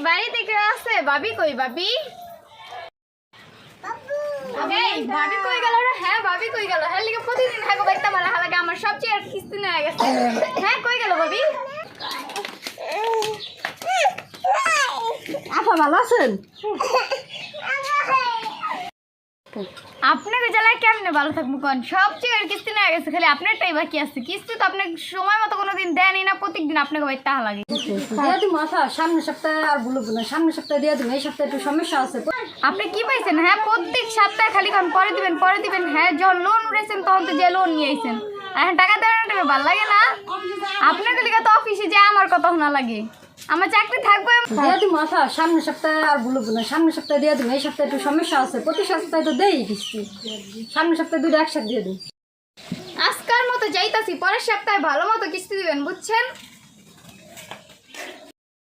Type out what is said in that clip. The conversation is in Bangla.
বাড়িতে কেউ আছে? ভাবি কই? ভাবি ভাবি কই গেল রে? হ্যাঁ ভাবি কই গেল? হ্যাঁ লিখে প্রতিদিন থাকো বাইকটা মারা হালাকে আমার সবচেয়ে আর কিস্তি হয়ে গেছে। হ্যাঁ কই গেল ভাবি? আপা ভালো আছেন? আপনাকে জ্বালায় কেমনে ভালো থাকবো কোন? সবচেয়ে আর কিস্তি হয়ে গেছে, খালি আপনারটাই বাকি আছে। কিস্তি তো আপনি সময় মতো কোনোদিন দেনই না, প্রত্যেকদিন আপনাকে বাইকটা লাগে। দিয়া দিব আপা, সামনের সপ্তাহে আর বলবো না, সামনের সপ্তাহে দিয়া দিব। এই সপ্তাহে একটু সমস্যা আছে। আপনি কি পাইছেন? হ্যাঁ প্রত্যেক সপ্তাহে খালি কারণ পরে দিবেন। হ্যাঁ যখন লোন উঠেছেন তখন তো যে লোন নিয়ে আইছেন, এখন টাকা দেওয়ার টাকা ভালো লাগে না? আপনাকে লিখে তো অফিসে যে আমার কথা শোনা লাগে, আমার চাকরি থাকবে। দিয়া দিব আপা, সামনের সপ্তাহে আর বলবো না, সামনের সপ্তাহে দিয়া দিব। এই সপ্তাহে একটু সমস্যা আছে, প্রতি সপ্তাহে তো দেই কিস্তি। সামনের সপ্তাহে দুটো একসাথে দিয়ে দিই। আজকার মতো যাইতাছি, পরের সপ্তাহে ভালো মতো কিস্তি দিবেন বুঝছেন?